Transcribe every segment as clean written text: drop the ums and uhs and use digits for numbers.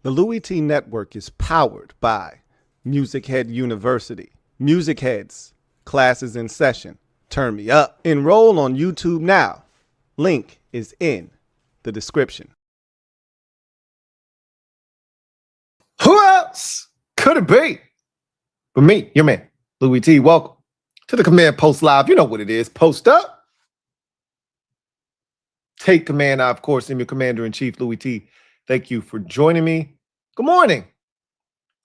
The LouieTeeNetwork is powered by MusicHead University. MusicHeads, classes in session. Turn me up. Enroll on YouTube now. Link is in the description. Who else could it be but me, your man, Louie T? Welcome to the Command Post Live. You know what it is. Post up. Take command. I, of course, am your Commander-in-Chief, Louie T. Thank you for joining me. Good morning.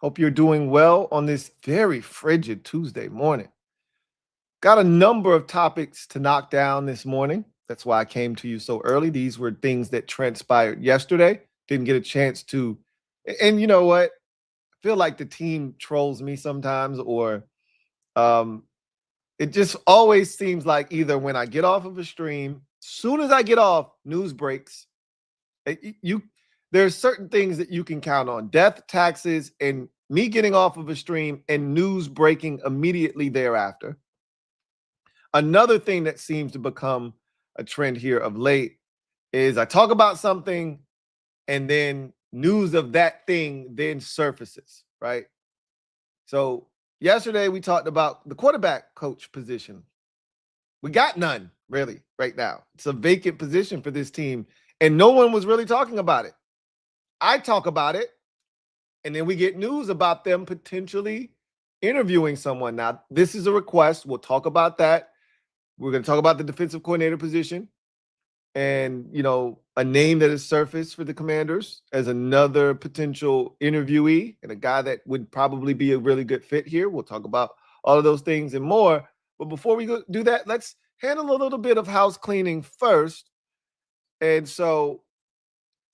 Hope you're doing well on this very frigid Tuesday morning. Got a number of topics to knock down this morning. That's why I came to you so early. These were things that transpired yesterday. Didn't get a chance to. And you know what? I feel like the team trolls me sometimes, or it just always seems like either when I get off of a stream, soon as I get off, news breaks. There's certain things that you can count on. Death, taxes, and me getting off of a stream and news breaking immediately thereafter. Another thing that seems to become a trend here of late is I talk about something and then news of that thing then surfaces, right? So yesterday we talked about the quarterback coach position. We got none really right now. It's a vacant position for this team and no one was really talking about it. I talk about it and then we get news about them potentially interviewing someone. Now, this is a request. We'll talk about that. We're going to talk about the defensive coordinator position and, you know, a name that has surfaced for the Commanders as another potential interviewee and a guy that would probably be a really good fit here. We'll talk about all of those things and more. But before we do that, let's handle a little bit of house cleaning first. And so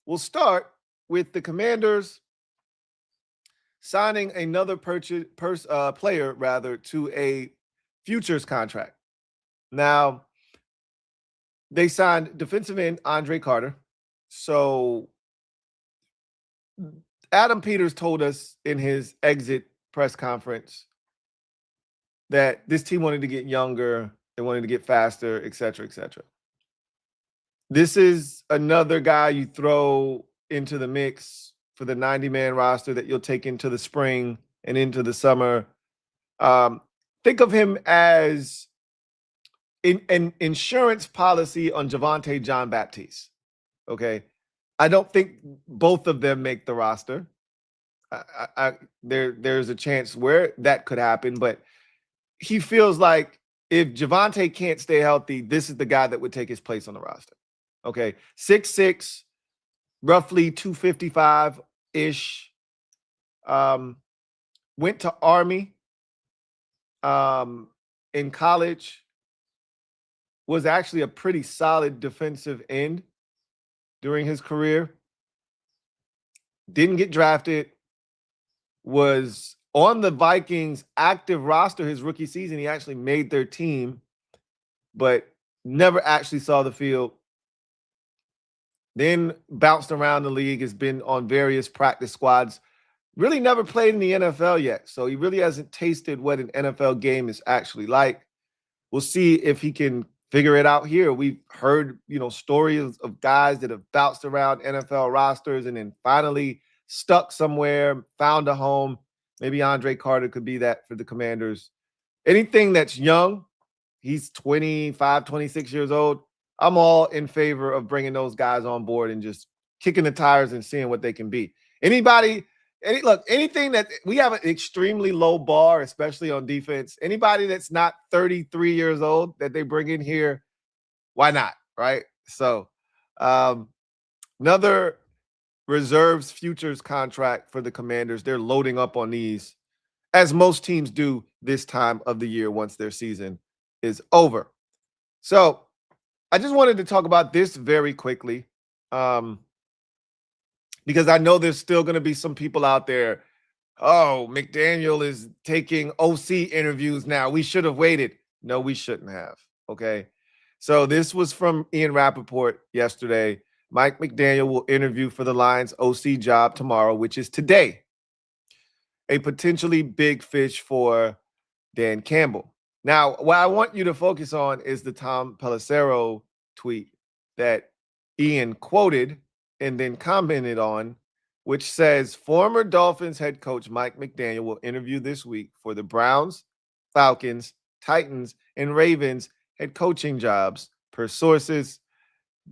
we'll start with the Commanders signing another player to a futures contract. Now, they signed defensive end Andre Carter. So Adam Peters told us in his exit press conference that this team wanted to get younger, they wanted to get faster, et cetera, et cetera. This is another guy you throw into the mix for the 90-man roster that you'll take into the spring and into the summer. Think of him as an insurance policy on Javonte Jean-Baptiste. Okay. I don't think both of them make the roster. There's a chance where that could happen, but he feels like if Javonte can't stay healthy, this is the guy that would take his place on the roster. Okay. 6'6", roughly 255-ish. Went to Army in college. Was actually a pretty solid defensive end during his career. Didn't get drafted. Was on the Vikings active roster his rookie season. He actually made their team, but never actually saw the field. Then bounced around the league, has been on various practice squads. Really never played in the NFL yet. So he really hasn't tasted what an NFL game is actually like. We'll see if he can figure it out here. We've heard, stories of guys that have bounced around NFL rosters and then finally stuck somewhere, found a home. Maybe Andre Carter could be that for the Commanders. Anything that's young, he's 25, 26 years old. I'm all in favor of bringing those guys on board and just kicking the tires and seeing what they can be. Anything that we have an extremely low bar, especially on defense. Anybody that's not 33 years old that they bring in here, why not? Right. So another reserves futures contract for the Commanders. They're loading up on these, as most teams do this time of the year once their season is over. So I just wanted to talk about this very quickly. Because I know there's still going to be some people out there, oh, McDaniel is taking OC interviews now. We should have waited. No, we shouldn't have. Okay. So this was from Ian Rappaport yesterday. Mike McDaniel will interview for the Lions OC job tomorrow, which is today. A potentially big fish for Dan Campbell. Now, what I want you to focus on is the Tom Pelissero tweet that Ian quoted and then commented on which says former Dolphins head coach Mike McDaniel will interview this week for the Browns, Falcons, Titans, and Ravens head coaching jobs. Per sources,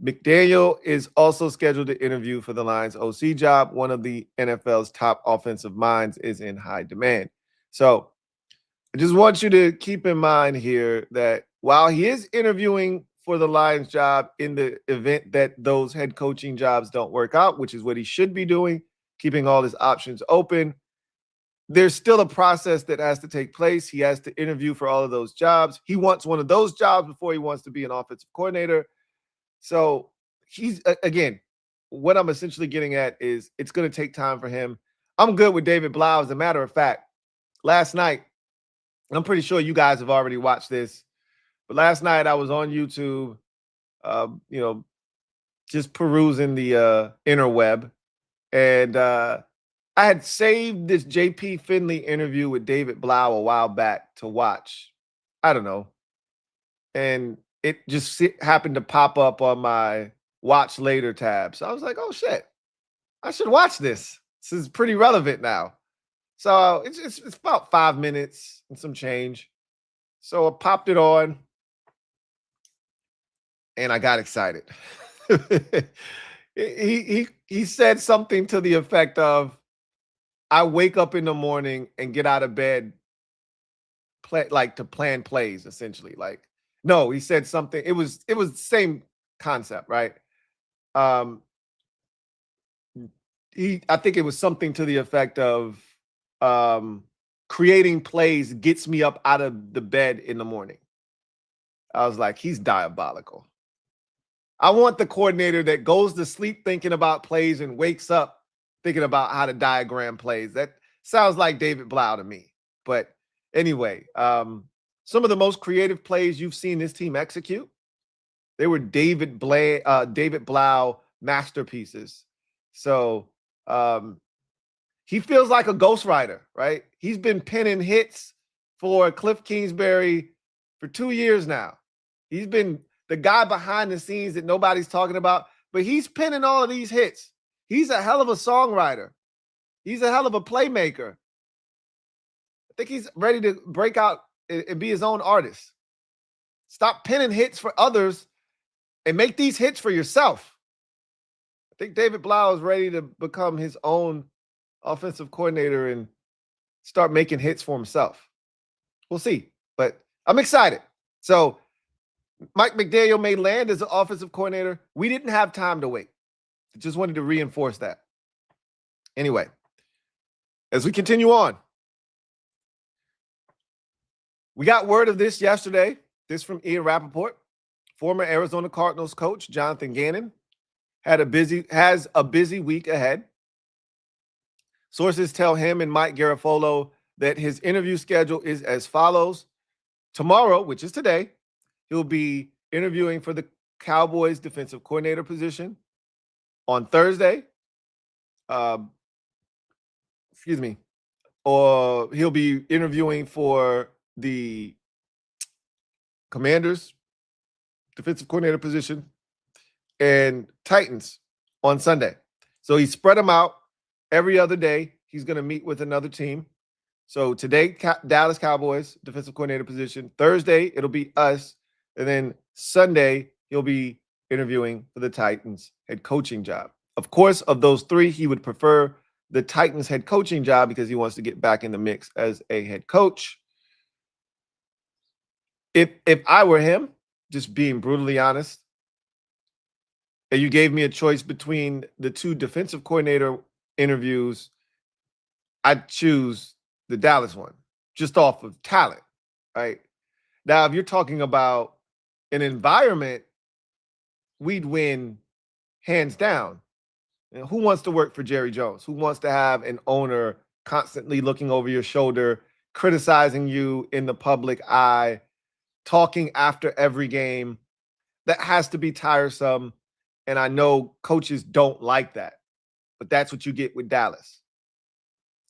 McDaniel is also scheduled to interview for the Lions OC job. One of the NFL's top offensive minds is in high demand. So I just want you to keep in mind here that while he is interviewing for the Lions job in the event that those head coaching jobs don't work out, which is what he should be doing, keeping all his options open, there's still a process that has to take place. He has to interview for all of those jobs. He wants one of those jobs before he wants to be an offensive coordinator. So he's, again, what I'm essentially getting at is it's going to take time for him. I'm good with David Blau. As a matter of fact, last night, I'm pretty sure you guys have already watched this, but last night I was on YouTube, just perusing the interweb, and I had saved this JP Finley interview with David Blau a while back to watch. I don't know. And it just happened to pop up on my watch later tab. So I was like, oh shit, I should watch this. This is pretty relevant now. So it's about 5 minutes and some change. So I popped it on and I got excited. he said something to the effect of, I wake up in the morning and get out of bed to plan plays, essentially. Like, no, he said something. It was the same concept, right? I think it was something to the effect of creating plays gets me up out of the bed in the morning. I was like, he's diabolical. I want the coordinator that goes to sleep thinking about plays and wakes up thinking about how to diagram plays. That sounds like David Blau to me. But anyway, some of the most creative plays you've seen this team execute, they were David Blau masterpieces. So he feels like a ghostwriter, right? He's been penning hits for Cliff Kingsbury for 2 years now. He's been the guy behind the scenes that nobody's talking about, but he's penning all of these hits. He's a hell of a songwriter. He's a hell of a playmaker. I think he's ready to break out and be his own artist. Stop penning hits for others and make these hits for yourself. I think David Blau is ready to become his own offensive coordinator and start making hits for himself. We'll see, but I'm excited. So Mike McDaniel may land as an offensive coordinator. We didn't have time to wait. Just wanted to reinforce that. Anyway, as we continue on, we got word of this yesterday. This from Ian Rappaport. Former Arizona Cardinals coach Jonathan Gannon has a busy week ahead. Sources tell him and Mike Garafolo that his interview schedule is as follows. Tomorrow, which is today, he'll be interviewing for the Cowboys defensive coordinator position. On Thursday, or he'll be interviewing for the Commanders defensive coordinator position and Titans on Sunday. So he spread them out. Every other day, he's going to meet with another team. So today, Dallas Cowboys defensive coordinator position. Thursday, it'll be us. And then Sunday, he'll be interviewing for the Titans head coaching job. Of course, of those three, he would prefer the Titans head coaching job because he wants to get back in the mix as a head coach. If I were him, just being brutally honest, and you gave me a choice between the two defensive coordinator interviews, I'd choose the Dallas one just off of talent, right? Now, if you're talking about an environment, we'd win hands down. You know, who wants to work for Jerry Jones? Who wants to have an owner constantly looking over your shoulder, criticizing you in the public eye, talking after every game? That has to be tiresome. And I know coaches don't like that, but that's what you get with Dallas.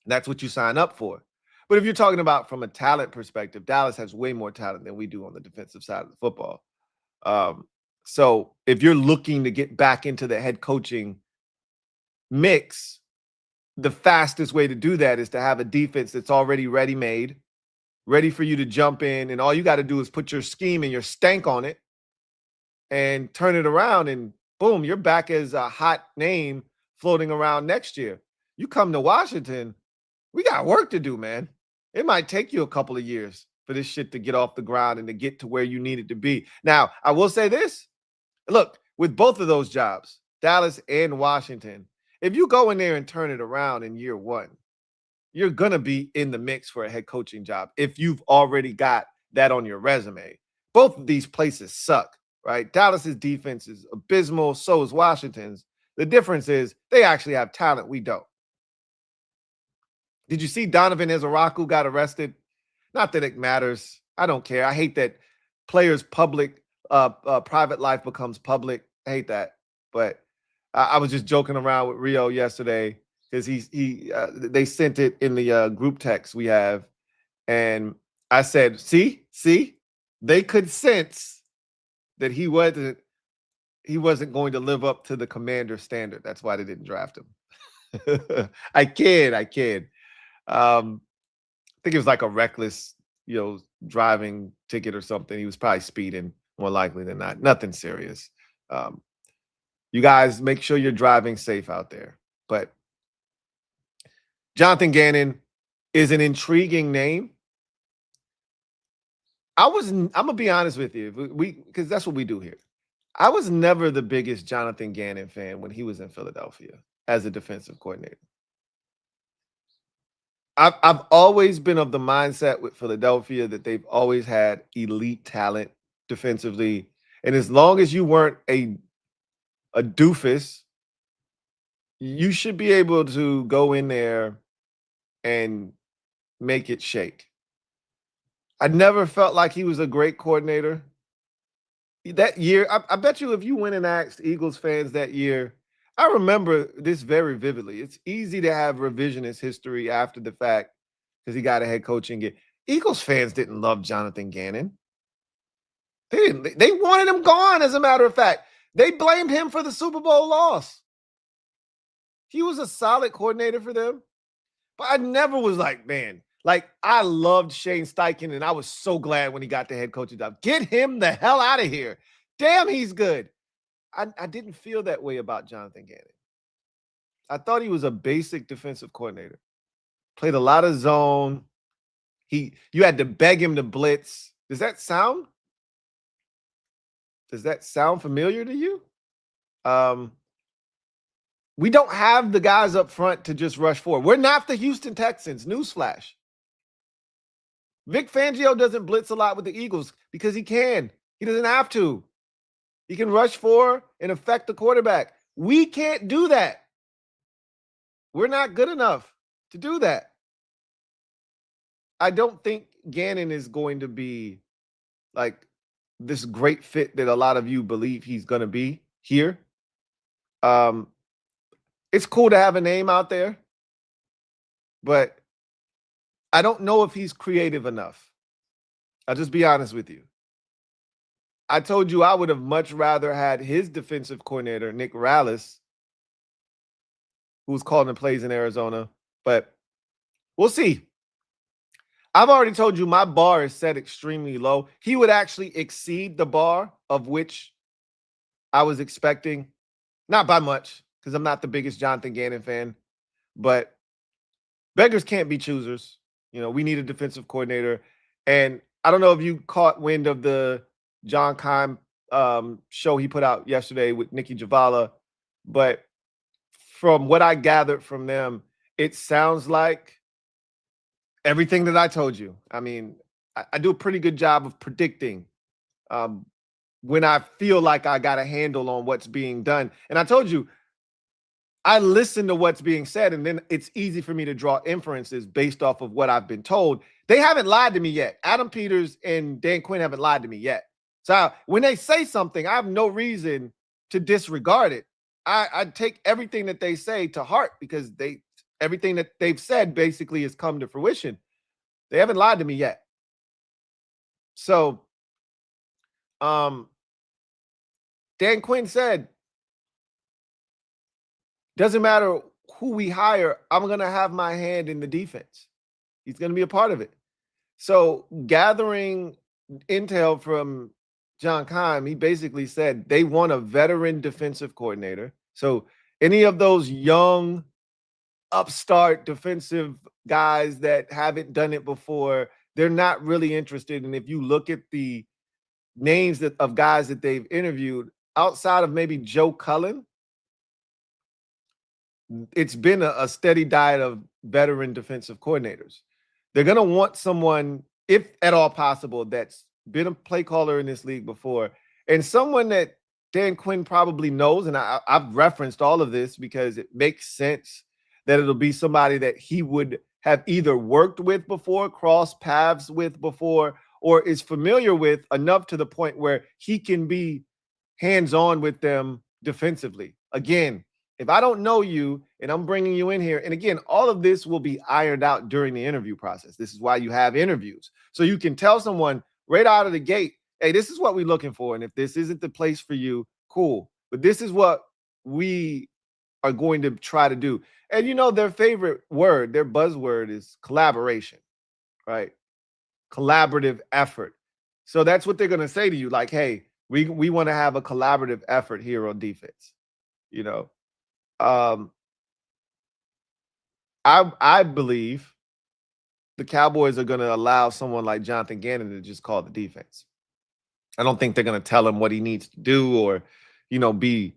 That's what you sign up for. But if you're talking about from a talent perspective, Dallas has way more talent than we do on the defensive side of the football. So if you're looking to get back into the head coaching mix, the fastest way to do that is to have a defense that's already ready-made, ready for you to jump in, and all you got to do is put your scheme and your stank on it and turn it around, and boom, you're back as a hot name floating around next year. You come to Washington, we got work to do, man. It might take you a couple of years for this shit to get off the ground and to get to where you need it to be. Now, I will say this. Look, with both of those jobs, Dallas and Washington, if you go in there and turn it around in year one, you're going to be in the mix for a head coaching job if you've already got that on your resume. Both of these places suck, right? Dallas's defense is abysmal. So is Washington's. The difference is they actually have talent. We don't. Did you see Donovan Ezeraku got arrested? Not that it matters. I don't care. I hate that players' private life becomes public. I hate that. But I was just joking around with Rio yesterday because they sent it in the group text we have, and I said, "See, they could sense that he wasn't going to live up to the commander standard. That's why they didn't draft him." I kid. I think it was like a reckless, driving ticket or something. He was probably speeding, more likely than not. Nothing serious. You guys make sure you're driving safe out there. But Jonathan Gannon is an intriguing name. I'm gonna be honest with you, because that's what we do here. I was never the biggest Jonathan Gannon fan when he was in Philadelphia as a defensive coordinator. I've always been of the mindset with Philadelphia that they've always had elite talent defensively. And as long as you weren't a doofus, you should be able to go in there and make it shake. I never felt like he was a great coordinator. That year, I bet you if you went and asked Eagles fans that year, I remember this very vividly. It's easy to have revisionist history after the fact because he got a head coaching gig. Eagles fans didn't love Jonathan Gannon. They didn't. They wanted him gone, as a matter of fact. They blamed him for the Super Bowl loss. He was a solid coordinator for them. But I never was like, man, like I loved Shane Steichen, and I was so glad when he got the head coaching job. Get him the hell out of here. Damn, he's good. I didn't feel that way about Jonathan Gannon. I thought he was a basic defensive coordinator. Played a lot of zone. You had to beg him to blitz. Does that sound familiar to you? We don't have the guys up front to just rush forward. We're not the Houston Texans. Newsflash. Vic Fangio doesn't blitz a lot with the Eagles because he can. He doesn't have to. He can rush for and affect the quarterback. We can't do that. We're not good enough to do that. I don't think Gannon is going to be like this great fit that a lot of you believe he's going to be here. It's cool to have a name out there, but I don't know if he's creative enough. I'll just be honest with you. I told you I would have much rather had his defensive coordinator, Nick Rallis, who was calling the plays in Arizona, but we'll see. I've already told you my bar is set extremely low. He would actually exceed the bar of which I was expecting, not by much, because I'm not the biggest Jonathan Gannon fan, but beggars can't be choosers. We need a defensive coordinator. And I don't know if you caught wind of the John Keim show he put out yesterday with Nikki Javala, but from what I gathered from them, it sounds like everything that I told you. I mean, I do a pretty good job of predicting when I feel like I got a handle on what's being done. And I told you, I listen to what's being said, and then it's easy for me to draw inferences based off of what I've been told. They haven't lied to me yet. Adam Peters and Dan Quinn haven't lied to me yet. So when they say something, I have no reason to disregard it. I take everything that they say to heart because everything that they've said basically has come to fruition. They haven't lied to me yet. So Dan Quinn said, doesn't matter who we hire, I'm going to have my hand in the defense. He's going to be a part of it. So gathering intel from John Keim, he basically said they want a veteran defensive coordinator. So any of those young upstart defensive guys that haven't done it before, they're not really interested. And if you look at the names of guys that they've interviewed, outside of maybe Joe Cullen, it's been a steady diet of veteran defensive coordinators. They're going to want someone, if at all possible, that's been a play caller in this league before, and someone that Dan Quinn probably knows. And I've referenced all of this because it makes sense that it'll be somebody that he would have either worked with before, crossed paths with before, or is familiar with enough to the point where he can be hands-on with them defensively. Again, if I don't know you and I'm bringing you in here, and again, all of this will be ironed out during the interview process. This is why you have interviews. So you can tell someone right out of the gate, hey, this is what we're looking for. And if this isn't the place for you, cool. But this is what we are going to try to do. And, you know, their favorite word, their buzzword is collaboration, right? Collaborative effort. So that's what they're going to say to you. Like, hey, we want to have a collaborative effort here on defense. You know, I believe the Cowboys are going to allow someone like Jonathan Gannon to just call the defense. I don't think they're going to tell him what he needs to do or, you know, be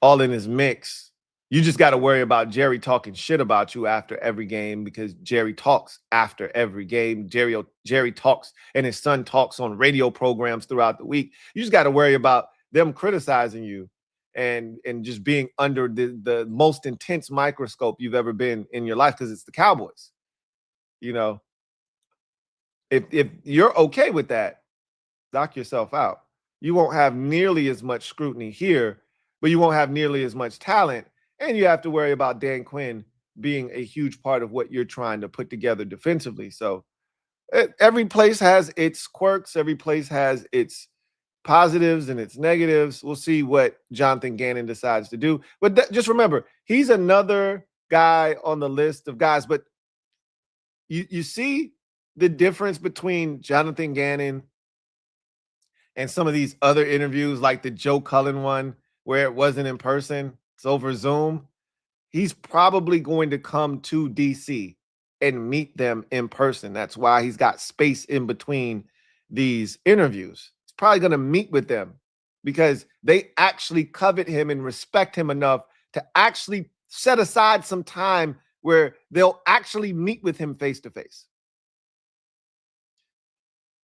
all in his mix. You just got to worry about Jerry talking shit about you after every game, because Jerry talks after every game. Jerry talks, and his son talks on radio programs throughout the week. You just got to worry about them criticizing you and just being under the most intense microscope you've ever been in your life, because it's the Cowboys. You know, if you're okay with that, knock yourself out. You won't have nearly as much scrutiny here, but you won't have nearly as much talent. And you have to worry about Dan Quinn being a huge part of what you're trying to put together defensively. So every place has its quirks. Every place has its positives and its negatives. We'll see what Jonathan Gannon decides to do. But just remember, he's another guy on the list of guys. But you see the difference between Jonathan Gannon and some of these other interviews, like the Joe Cullen one, where it wasn't in person. It's over Zoom. He's probably going to come to DC and meet them in person. That's why he's got space in between these interviews. He's probably going to meet with them because they actually covet him and respect him enough to actually set aside some time where they'll actually meet with him face to face.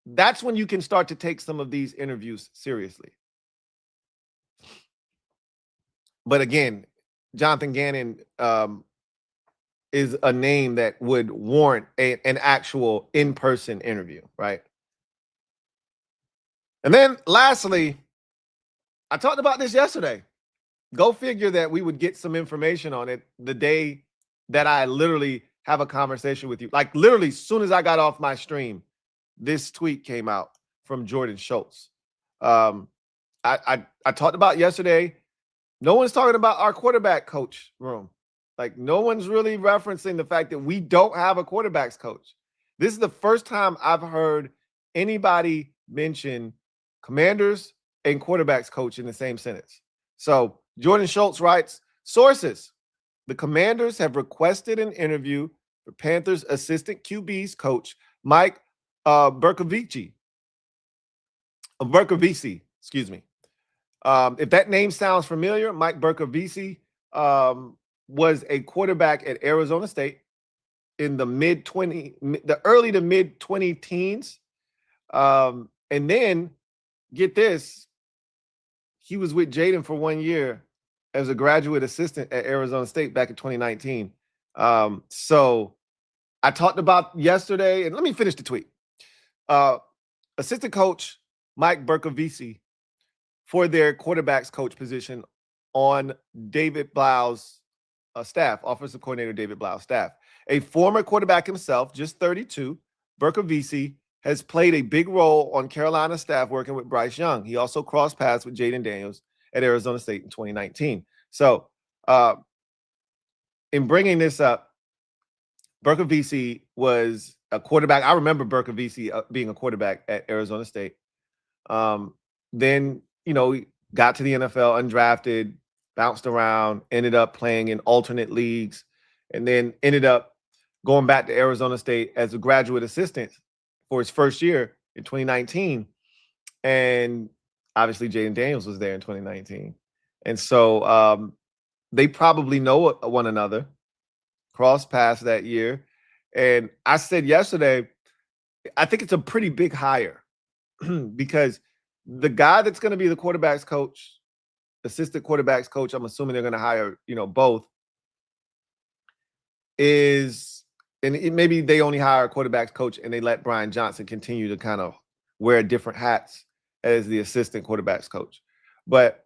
That's when you can start to take some of these interviews seriously. But again, Jonathan Gannon is a name that would warrant an actual in-person interview, right? And then lastly, I talked about this yesterday. Go figure that we would get some information on it the day that I literally have a conversation with you. Like literally, as soon as I got off my stream, this tweet came out from Jordan Schultz. I talked about yesterday. No one's talking about our quarterback coach room. Like no one's really referencing the fact that we don't have a quarterbacks coach. This is the first time I've heard anybody mention Commanders and quarterbacks coach in the same sentence. So Jordan Schultz writes, sources, the Commanders have requested an interview for Panthers assistant QBs coach Mike Bercovici. Excuse me. If that name sounds familiar, Mike Bercovici was a quarterback at Arizona State in the early to mid 20 teens. And then get this, he was with Jaden for 1 year as a graduate assistant at Arizona State back in 2019. So I talked about yesterday, and let me finish the tweet. Assistant coach Mike Bercovici for their quarterbacks coach position on David Blau's staff, offensive coordinator David Blau's staff. A former quarterback himself, just 32, Bercovici has played a big role on Carolina's staff working with Bryce Young. He also crossed paths with Jaden Daniels at Arizona State in 2019. So in bringing this up, Bercovici was a quarterback. I remember Bercovici being a quarterback at Arizona State. Then, got to the NFL undrafted, bounced around, ended up playing in alternate leagues, and then ended up going back to Arizona State as a graduate assistant for his first year in 2019. And obviously Jaden Daniels was there in 2019. And so they probably know one another, crossed paths that year. And I said yesterday, I think it's a pretty big hire because the guy that's going to be the quarterback's coach, assistant quarterback's coach, I'm assuming they're going to hire, both, is, and maybe they only hire a quarterback's coach and they let Brian Johnson continue to kind of wear different hats as the assistant quarterback's coach. But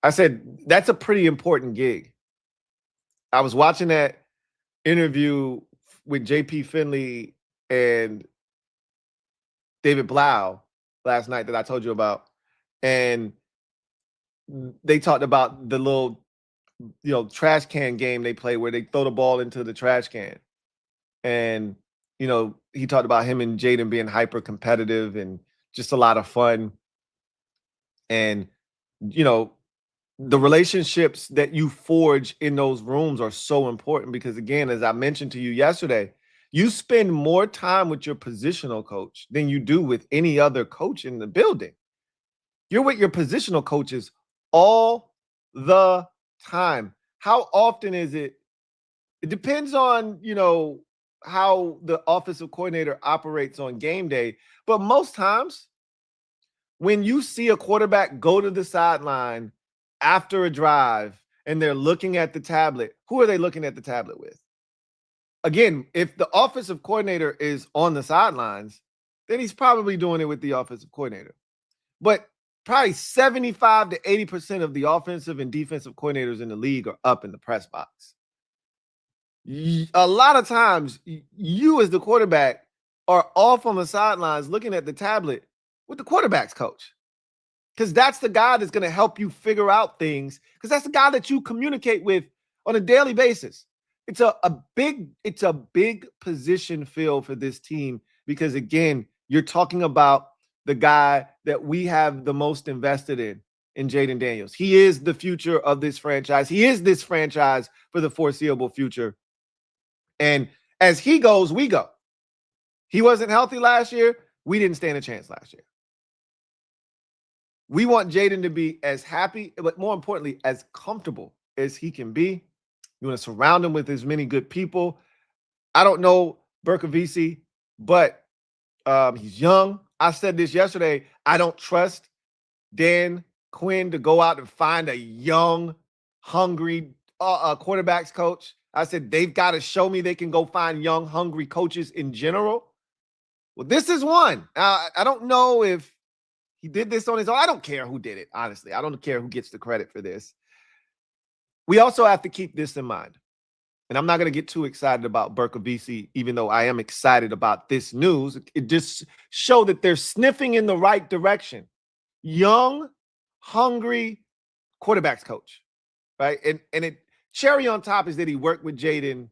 I said, that's a pretty important gig. I was watching that interview with JP Finley and David Blau last night that I told you about. And they talked about the little, trash can game they play where they throw the ball into the trash can. And, he talked about him and Jaden being hyper competitive and just a lot of fun. And, the relationships that you forge in those rooms are so important because, again, as I mentioned to you yesterday, you spend more time with your positional coach than you do with any other coach in the building. You're with your positional coaches all the time. How often is it? It depends on, how the offensive coordinator operates on game day. But most times when you see a quarterback go to the sideline after a drive and they're looking at the tablet, who are they looking at the tablet with? Again, if the offensive coordinator is on the sidelines, then he's probably doing it with the offensive coordinator. But probably 75 to 80% of the offensive and defensive coordinators in the league are up in the press box. A lot of times, you as the quarterback are off on the sidelines looking at the tablet with the quarterback's coach. Because that's the guy that's going to help you figure out things. Because that's the guy that you communicate with on a daily basis. It's a big position fill for this team. Because again, you're talking about the guy that we have the most invested in Jaden Daniels. He is the future of this franchise. He is this franchise for the foreseeable future. And as he goes, we go. He wasn't healthy last year. We didn't stand a chance last year. We want Jaden to be as happy, but more importantly, as comfortable as he can be. You want to surround him with as many good people. I don't know Bercovici, but he's young. I said this yesterday. I don't trust Dan Quinn to go out and find a young, hungry quarterbacks coach. I said they've got to show me they can go find young, hungry coaches in general. Well, this is one. I don't know if he did this on his own. I don't care who did it, honestly. I don't care who gets the credit for this. We also have to keep this in mind. And I'm not going to get too excited about Bercovici, even though I am excited about this news. It just showed that they're sniffing in the right direction. Young, hungry quarterbacks coach, right? And it cherry on top is that he worked with Jaden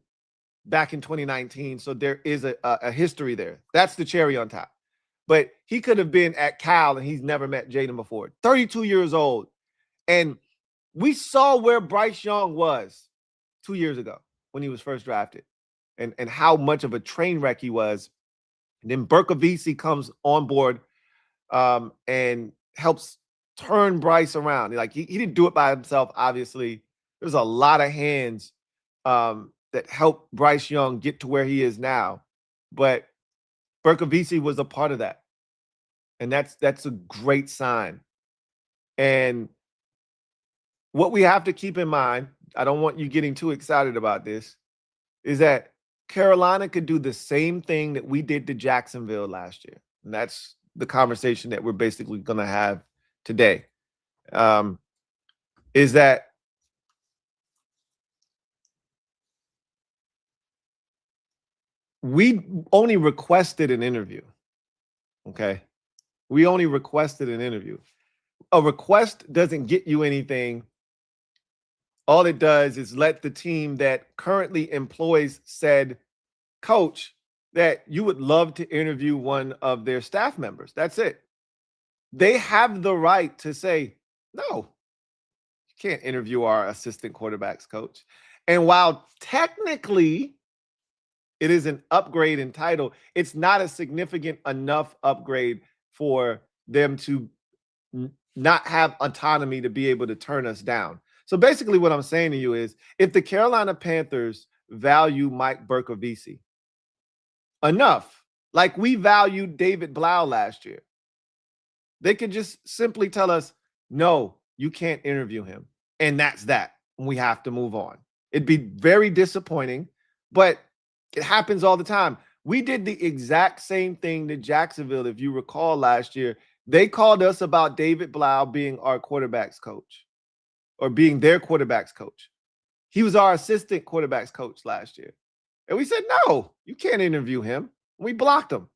back in 2019. So there is a history there. That's the cherry on top. But he could have been at Cal and he's never met Jaden before. 32 years old. And we saw where Bryce Young was 2 years ago when he was first drafted and how much of a train wreck he was. And then Bercovici comes on board and helps turn Bryce around. Like he didn't do it by himself, obviously. There's a lot of hands that helped Bryce Young get to where he is now. But Bercovici was a part of that. And that's a great sign. And what we have to keep in mind, I don't want you getting too excited about this, is that Carolina could do the same thing that we did to Jacksonville last year. And that's the conversation that we're basically going to have today. Is that we only requested an interview. Okay. We only requested an interview. A request doesn't get you anything. all it does is let the team that currently employs said coach that you would love to interview one of their staff members. That's it. They have the right to say, no, you can't interview our assistant quarterbacks coach. And while technically it is an upgrade in title, it's not a significant enough upgrade for them to not have autonomy to be able to turn us down. So basically what I'm saying to you is, if the Carolina Panthers value Mike Bercovici enough, like we valued David Blau last year, they could just simply tell us, no, you can't interview him. And that's that. We have to move on. It'd be very disappointing, but it happens all the time. We did the exact same thing to Jacksonville, if you recall last year. They called us about David Blau being our quarterbacks coach, or being their quarterbacks coach. He was our assistant quarterbacks coach last year. And we said, no, you can't interview him. We blocked him.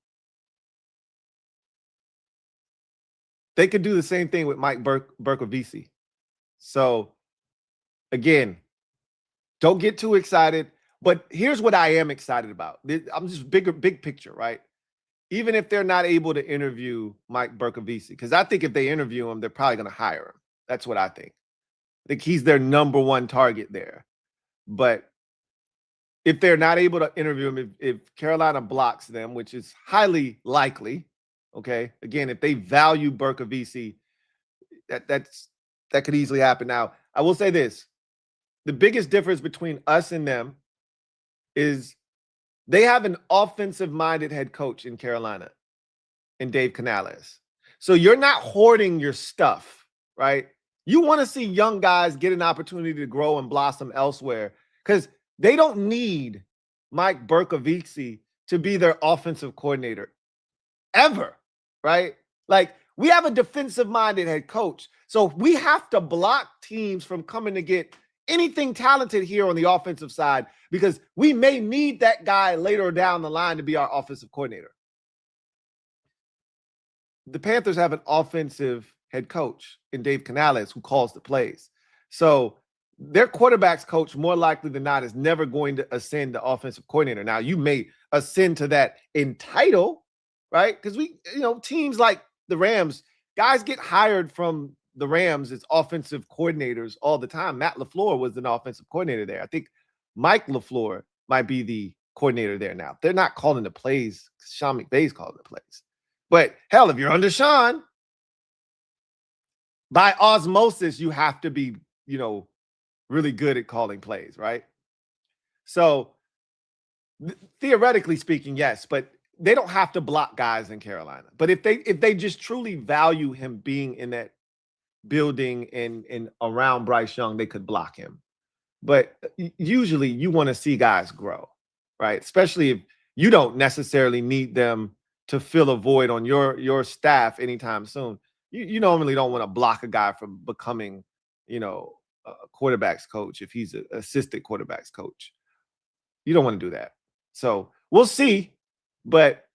They could do the same thing with Mike Bercovici. So, again, don't get too excited. But here's what I am excited about. I'm just big picture, right? Even if they're not able to interview Mike Bercovici, because I think if they interview him, they're probably going to hire him. That's what I think. I think he's their number one target there. But if they're not able to interview him, if Carolina blocks them, which is highly likely, okay, again, if they value Bercovici, that could easily happen. Now, I will say this. The biggest difference between us and them is they have an offensive-minded head coach in Carolina, in Dave Canales. So you're not hoarding your stuff, right? You want to see young guys get an opportunity to grow and blossom elsewhere, because they don't need Mike Bercovici to be their offensive coordinator ever, right? Like, we have a defensive-minded head coach, so we have to block teams from coming to get anything talented here on the offensive side, because we may need that guy later down the line to be our offensive coordinator. The Panthers have an offensive head coach in Dave Canales who calls the plays. So their quarterbacks coach, more likely than not, is never going to ascend to offensive coordinator. Now, you may ascend to that in title, right? Because teams like the Rams, guys get hired from the Rams as offensive coordinators all the time. Matt LaFleur was an offensive coordinator there. I think Mike LaFleur might be the coordinator there now. They're not calling the plays. Sean McVay's calling the plays. But hell, if you're under Sean, by osmosis, you have to be, really good at calling plays, right? So theoretically speaking, yes, but they don't have to block guys in Carolina. But if they just truly value him being in that building and around Bryce Young, they could block him. But usually you want to see guys grow, right? Especially if you don't necessarily need them to fill a void on your staff anytime soon. You normally don't want to block a guy from becoming, a quarterbacks coach if he's an assistant quarterbacks coach. You don't want to do that. So we'll see. But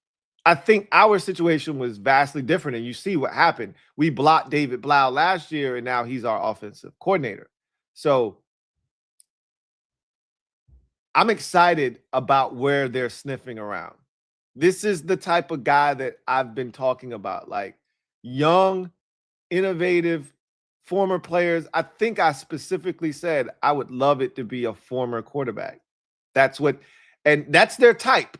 I think our situation was vastly different. And you see what happened. We blocked David Blau last year, and now he's our offensive coordinator. So I'm excited about where they're sniffing around. This is the type of guy that I've been talking about, like young, innovative, former players. I think I specifically said I would love it to be a former quarterback. That's their type,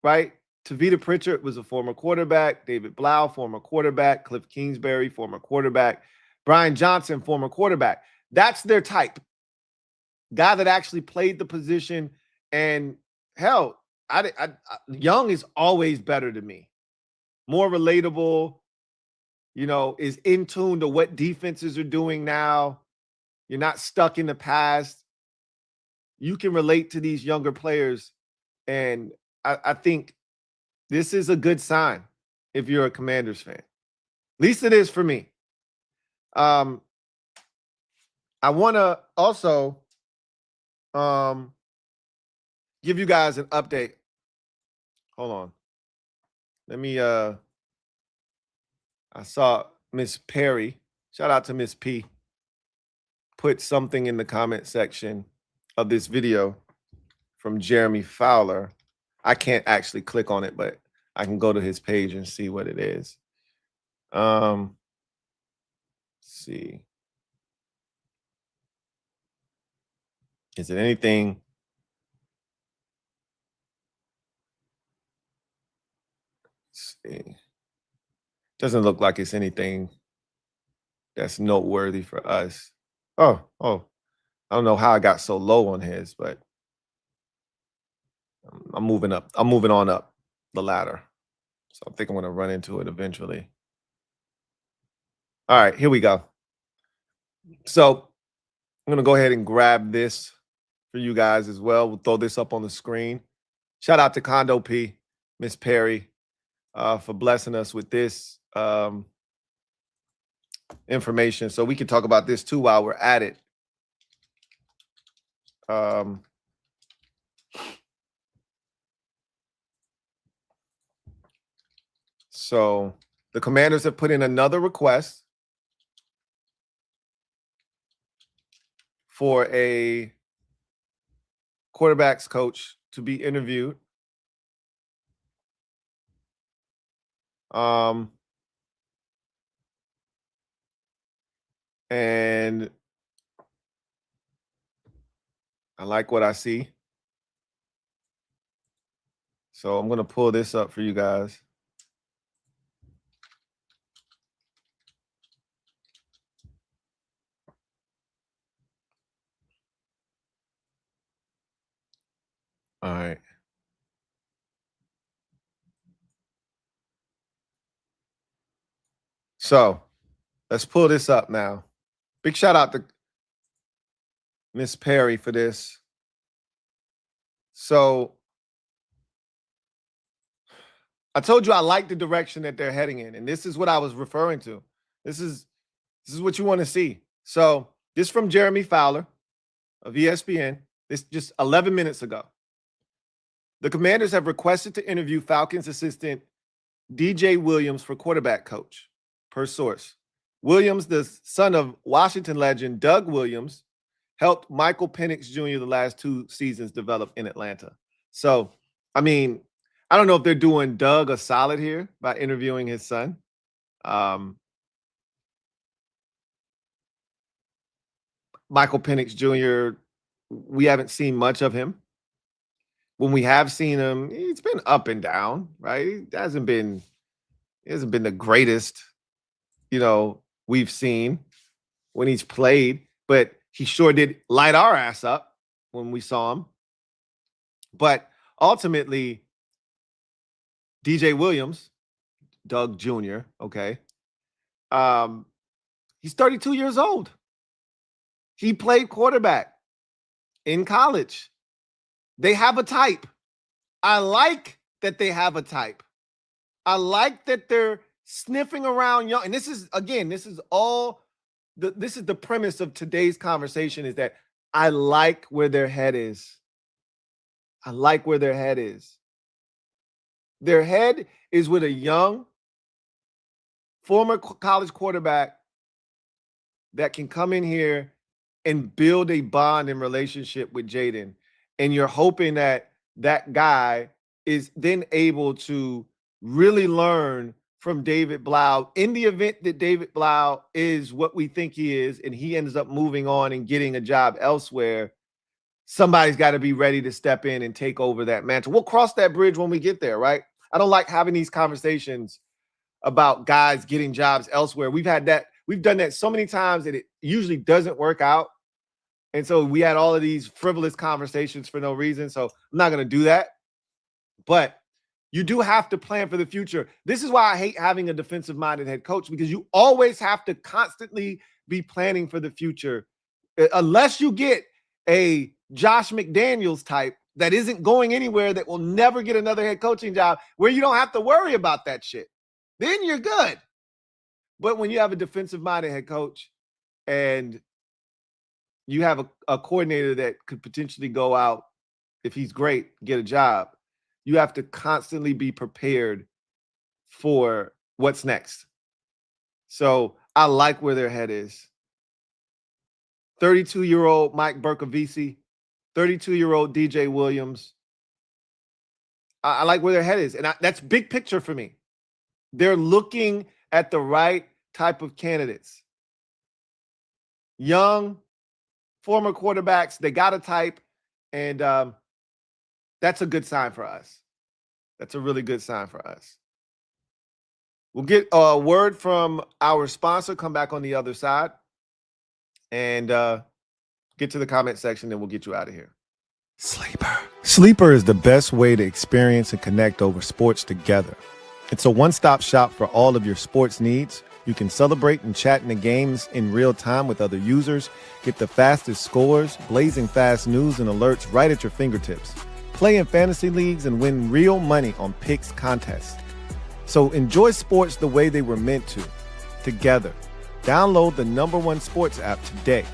right? Tavita Pritchard was a former quarterback. David Blau, former quarterback. Cliff Kingsbury, former quarterback. Brian Johnson, former quarterback. That's their type. Guy that actually played the position. And hell, Young is always better to me. More relatable, is in tune to what defenses are doing now. You're not stuck in the past. You can relate to these younger players. And I think this is a good sign if you're a Commanders fan. At least it is for me. I want to also give you guys an update. Hold on. Let me I saw Miss Perry. Shout out to Miss P. put something in the comment section of this video from Jeremy Fowler. I can't actually click on it, but I can go to his page and see what it is. Let's see. Is it anything? Let's see. Doesn't look like it's anything that's noteworthy for us. Oh, I don't know how I got so low on his, but I'm moving up. I'm moving on up the ladder. So I think I'm going to run into it eventually. All right, here we go. So I'm going to go ahead and grab this for you guys as well. We'll throw this up on the screen. Shout out to Condo P, Miss Perry, for blessing us with this information. So we can talk about this too while we're at it. So the Commanders have put in another request for a quarterbacks coach to be interviewed. And I like what I see. So I'm going to pull this up for you guys. All right. So let's pull this up now. Big shout out to Miss Perry for this. So I told you I like the direction that they're heading in, and this is what I was referring to. This is what you want to see. So this from Jeremy Fowler of ESPN. This just 11 minutes ago. The Commanders have requested to interview Falcons assistant DJ Williams for quarterback coach, per source. Williams, the son of Washington legend Doug Williams, helped Michael Penix Jr. the last 2 seasons develop in Atlanta. So, I mean, I don't know if they're doing Doug a solid here by interviewing his son. Michael Penix Jr., we haven't seen much of him. When we have seen him, it's been up and down, right? It hasn't been the greatest, we've seen when he's played, but he sure did light our ass up when we saw him. But ultimately, DJ Williams, Doug Jr., okay, he's 32 years old. He played quarterback in college. They have a type. I like that they have a type. I like that they're sniffing around young. And this is the premise of today's conversation, is that I like where their head is. I like where their head is. Their head is with a young, former college quarterback that can come in here and build a bond and relationship with Jaden. And you're hoping that that guy is then able to really learn from David Blau in the event that David Blau is what we think he is, and he ends up moving on and getting a job elsewhere. Somebody's got to be ready to step in and take over that mantle. We'll cross that bridge when we get there, right? I don't like having these conversations about guys getting jobs elsewhere. We've done that so many times that it usually doesn't work out. And so we had all of these frivolous conversations for no reason. So I'm not going to do that. But you do have to plan for the future. This is why I hate having a defensive-minded head coach, because you always have to constantly be planning for the future. Unless you get a Josh McDaniels type that isn't going anywhere, that will never get another head coaching job, where you don't have to worry about that shit, then you're good. But when you have a defensive-minded head coach and you have a coordinator that could potentially go out, if he's great, get a job, you have to constantly be prepared for what's next. So I like where their head is. 32-year-old Mike Bercovici, 32-year-old DJ Williams. I like where their head is. And that's big picture for me. They're looking at the right type of candidates. Young, former quarterbacks, they got a type. And that's a good sign for us. That's a really good sign for us. We'll get a word from our sponsor, come back on the other side, and get to the comment section, and we'll get you out of here. Sleeper. Sleeper is the best way to experience and connect over sports together. It's a one-stop shop for all of your sports needs. You can celebrate and chat in the games in real time with other users, get the fastest scores, blazing fast news and alerts right at your fingertips. Play in fantasy leagues and win real money on picks contests. So enjoy sports the way they were meant to, together. Download the #1 sports app today.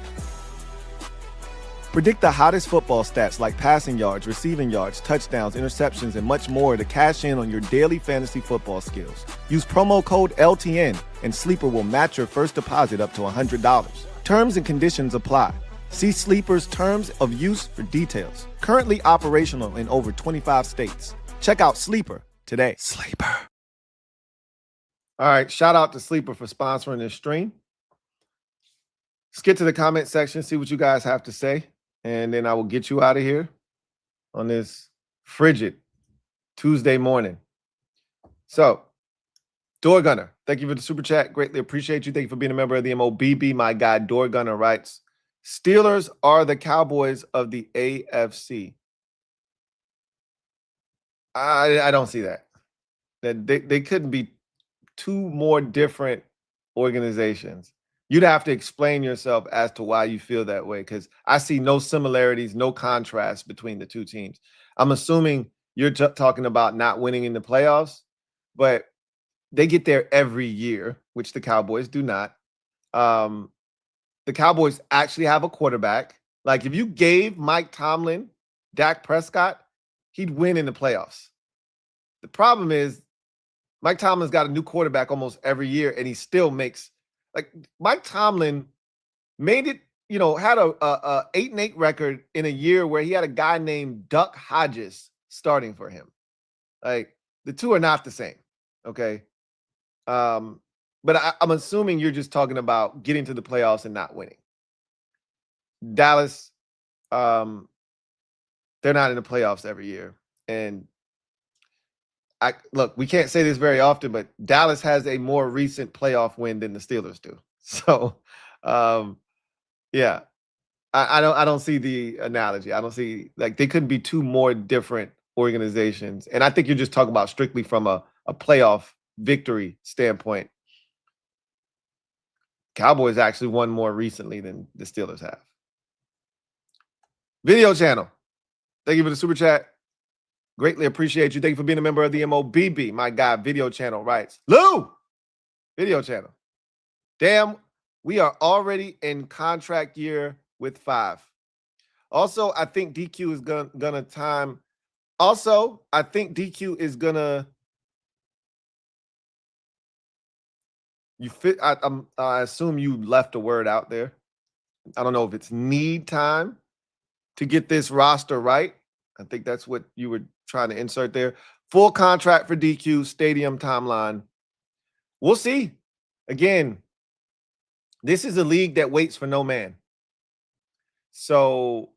Predict the hottest football stats like passing yards, receiving yards, touchdowns, interceptions, and much more to cash in on your daily fantasy football skills. Use promo code LTN and Sleeper will match your first deposit up to $100. Terms and conditions apply. See Sleeper's terms of use for details. Currently operational in over 25 states. Check out Sleeper today. Sleeper. All right, shout out to Sleeper for sponsoring this stream. Let's get to the comment section, see what you guys have to say, and then I will get you out of here on this frigid Tuesday morning. So, Door Gunner, thank you for the super chat. Greatly appreciate you. Thank you for being a member of the MOBB. My guy, Door Gunner, writes, Steelers are the Cowboys of the AFC. I don't see that. That they couldn't be two more different organizations. You'd have to explain yourself as to why you feel that way, because I see no similarities, no contrast between the two teams. I'm assuming you're talking about not winning in the playoffs, but they get there every year, which the Cowboys do not. The Cowboys actually have a quarterback. Like, if you gave Mike Tomlin Dak Prescott, he'd win in the playoffs. The problem is Mike Tomlin's got a new quarterback almost every year, and he still makes, like, Mike Tomlin made it, had a 8-8 record in a year where he had a guy named Duck Hodges starting for him. Like, the two are not the same, okay? But I'm assuming you're just talking about getting to the playoffs and not winning. Dallas, they're not in the playoffs every year. And look, we can't say this very often, but Dallas has a more recent playoff win than the Steelers do. So, yeah, I don't see the analogy. I don't see, like, they couldn't be two more different organizations. And I think you're just talking about strictly from a playoff victory standpoint. Cowboys actually won more recently than the Steelers have. Video channel, thank you for the super chat. Greatly appreciate you. Thank you for being a member of the MOBB. My guy, Video Channel, writes, Lou, Video Channel. Damn, we are already in contract year with 5. Also, I think DQ is gonna time. Also, I think DQ is gonna. You fit. I assume you left a word out there. I don't know if it's need time to get this roster right. I think that's what you were trying to insert there. Full contract for DQ, stadium timeline. We'll see. Again, this is a league that waits for no man. So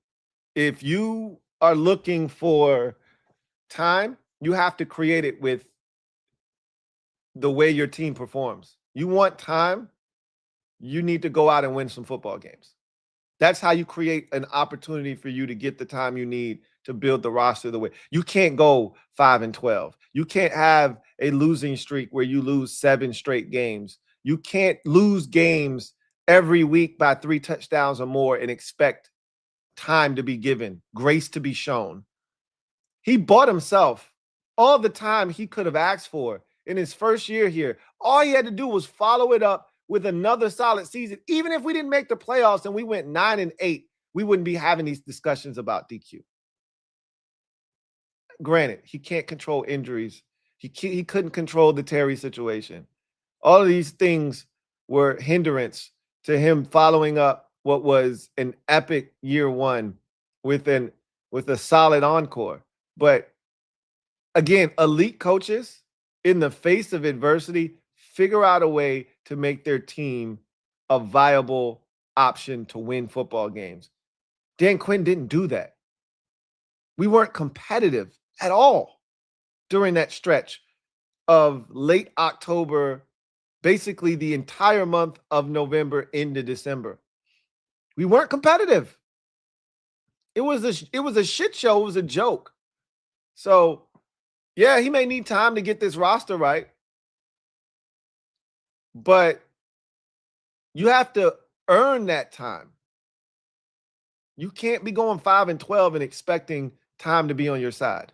if you are looking for time, you have to create it with the way your team performs. You want time, you need to go out and win some football games. That's how you create an opportunity for you to get the time you need to build the roster the way. You can't go 5-12. You can't have a losing streak where you lose 7 straight games. You can't lose games every week by 3 touchdowns or more and expect time to be given, grace to be shown. He bought himself all the time he could have asked for in his first year here. All he had to do was follow it up with another solid season. Even if we didn't make the playoffs and we went 9-8, we wouldn't be having these discussions about DQ. Granted, he can't control injuries. He couldn't control the Terry situation. All of these things were hindrance to him following up what was an epic year one with a solid encore. But again, elite coaches in the face of adversity figure out a way to make their team a viable option to win football games. Dan Quinn didn't do that. We weren't competitive at all during that stretch of late October, basically the entire month of November into December. We weren't competitive. It was a shit show. It was a joke. So, yeah, he may need time to get this roster right, but you have to earn that time. You can't be going 5-12 and expecting time to be on your side.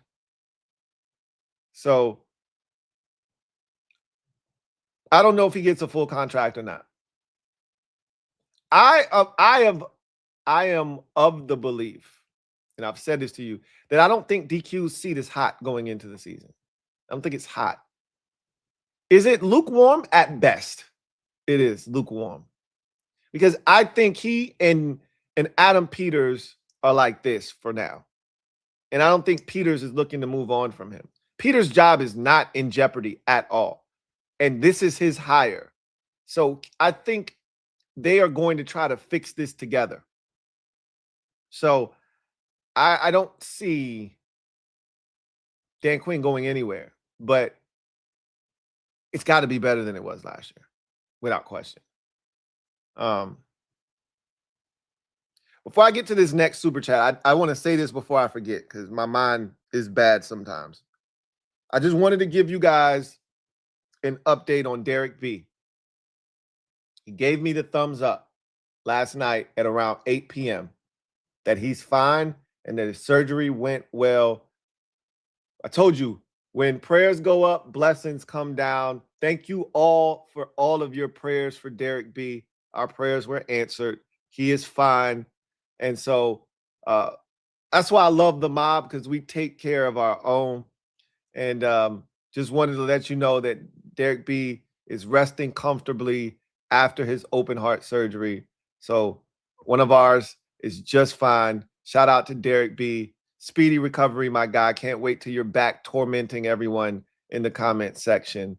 So I don't know if he gets a full contract or not. I am of the belief, and I've said this to you, that I don't think DQ's seat is hot going into the season. I don't think it's hot. Is it lukewarm? At best, it is lukewarm. Because I think he and Adam Peters are like this for now. And I don't think Peters is looking to move on from him. Peters' job is not in jeopardy at all. And this is his hire. So I think they are going to try to fix this together. So I don't see Dan Quinn going anywhere, but it's got to be better than it was last year, without question. Before I get to this next super chat, I want to say this before I forget because my mind is bad sometimes. I just wanted to give you guys an update on Derek B. He gave me the thumbs up last night at around 8 p.m. that he's fine and that his surgery went well. I told you, when prayers go up, blessings come down. Thank you all for all of your prayers for Derek B. Our prayers were answered. He is fine. And so that's why I love the mob, because we take care of our own. And just wanted to let you know that Derek B is resting comfortably after his open heart surgery. So one of ours is just fine. Shout out to Derek B. Speedy recovery, my guy. Can't wait till you're back tormenting everyone in the comment section.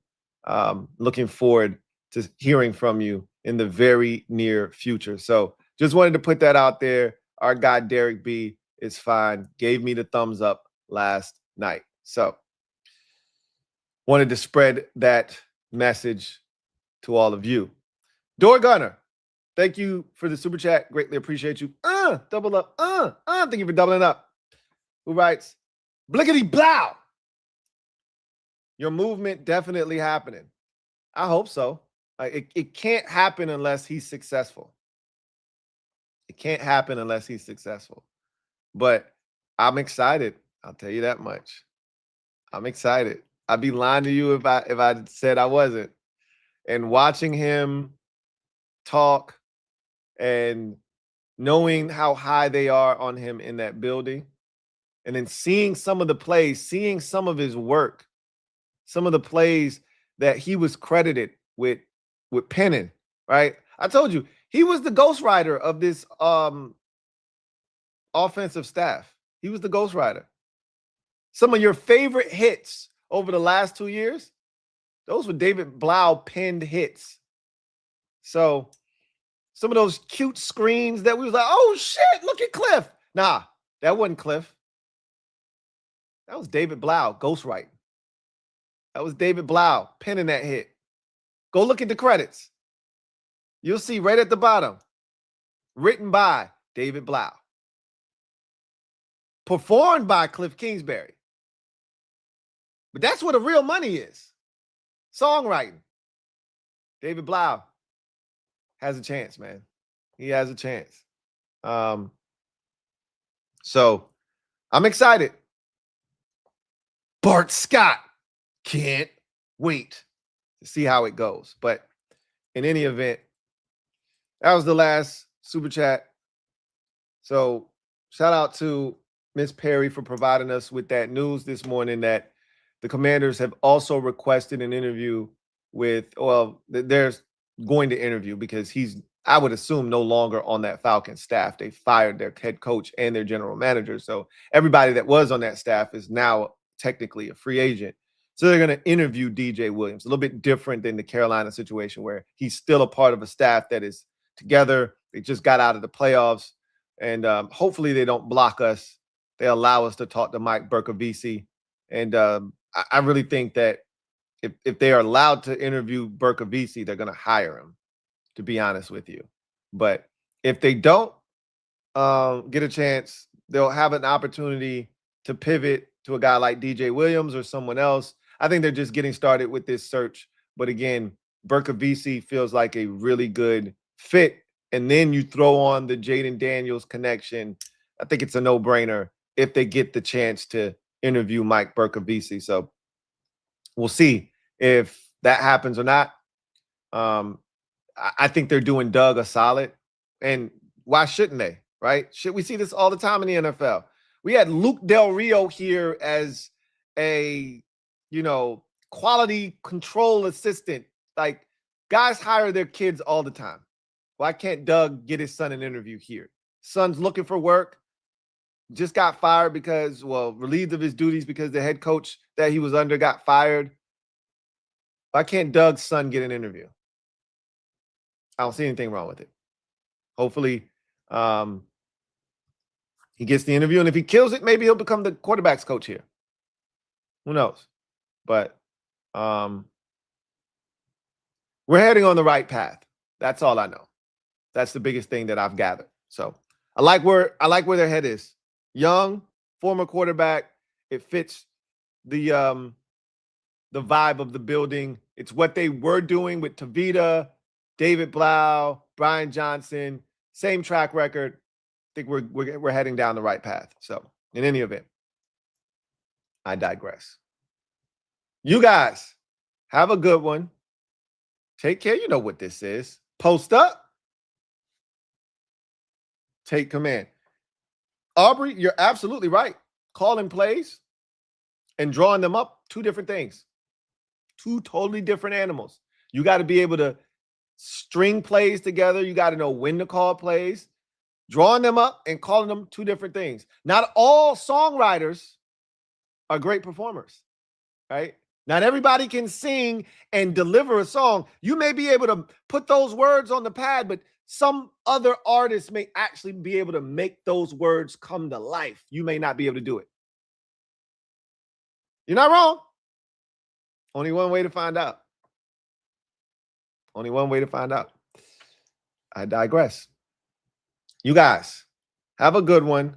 Looking forward to hearing from you in the very near future. So just wanted to put that out there. Our guy Derek B is fine. Gave me the thumbs up last night. So wanted to spread that message to all of you. Door Gunner, thank you for the super chat. Greatly appreciate you. Double up. Thank you for doubling up. Who writes, blickety blow. Your movement definitely happening. I hope so. It can't happen unless he's successful. It can't happen unless he's successful. But I'm excited. I'll tell you that much. I'm excited. I'd be lying to you if I said I wasn't. And watching him talk and knowing how high they are on him in that building, and then seeing some of the plays, seeing some of his work, some of the plays that he was credited with penning, right? I told you, he was the ghostwriter of this offensive staff. He was the ghostwriter. Some of your favorite hits over the last 2 years, those were David Blau penned hits. So some of those cute screens that we was like, oh shit, look at Cliff. Nah, that wasn't Cliff. That was David Blau ghostwriting. That was David Blau penning that hit. Go look at the credits. You'll see right at the bottom, written by David Blau. Performed by Cliff Kingsbury. But that's where the real money is. Songwriting. David Blau has a chance, man. He has a chance. So I'm excited. Bart Scott can't wait to see how it goes. But in any event, that was the last super chat. So shout out to Miss Perry for providing us with that news this morning that the Commanders have also requested an interview with, well, they're going to interview because he's I would assume, no longer on that Falcons staff. They fired their head coach and their general manager. So everybody that was on that staff is now technically a free agent. So they're going to interview DJ Williams, a little bit different than the Carolina situation where he's still a part of a staff that is together. They just got out of the playoffs, and hopefully they don't block us. They allow us to talk to Mike Bercovici. And I really think that if they are allowed to interview Bercovici, they're going to hire him, to be honest with you. But if they don't get a chance, they'll have an opportunity to pivot to a guy like DJ Williams or someone else. I think they're just getting started with this search. But again, Bercovici feels like a really good fit. And then you throw on the Jaden Daniels connection. I think it's a no-brainer if they get the chance to interview Mike Bercovici. So we'll see if that happens or not. I think they're doing Doug a solid. And why shouldn't they, right? We see this all the time in the NFL. We had Luke Del Rio here as a, quality control assistant. Like, guys hire their kids all the time. Why can't Doug get his son an interview here? Son's looking for work. Just got fired because, relieved of his duties because the head coach that he was under got fired. Why can't Doug's son get an interview? I don't see anything wrong with it. Hopefully, he gets the interview, and if he kills it, maybe he'll become the quarterback's coach here. Who knows? But we're heading on the right path. That's all I know. That's the biggest thing that I've gathered. So I like where their head is. Young, former quarterback. It fits the vibe of the building. It's what they were doing with Tavita, David Blau, Brian Johnson. Same track record. I think we're heading down the right path. So in any event, I digress. You guys have a good one. Take care. You know what this is. Post up. Take command. Aubrey, you're absolutely right. Calling plays and drawing them up, two different things. Two totally different animals. You got to be able to string plays together. You got to know when to call plays. Drawing them up and calling them, two different things. Not all songwriters are great performers, right? Not everybody can sing and deliver a song. You may be able to put those words on the pad, but some other artists may actually be able to make those words come to life. You may not be able to do it. You're not wrong. Only one way to find out. Only one way to find out. I digress. You guys, have a good one.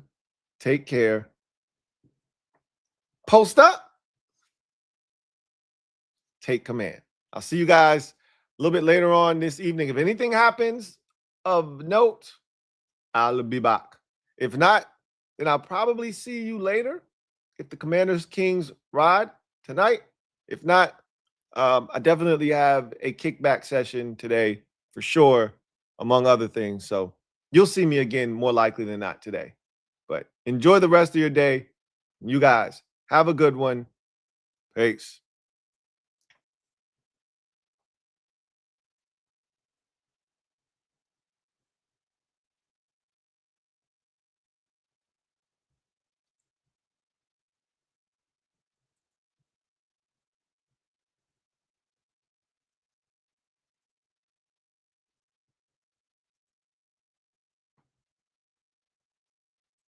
Take care. Post up. Take command. I'll see you guys a little bit later on this evening. If anything happens of note, I'll be back. If not, then I'll probably see you later if the Commanders Kings ride tonight. If not, I definitely have a kickback session today for sure, among other things. So you'll see me again more likely than not today. But enjoy the rest of your day. You guys have a good one. Peace.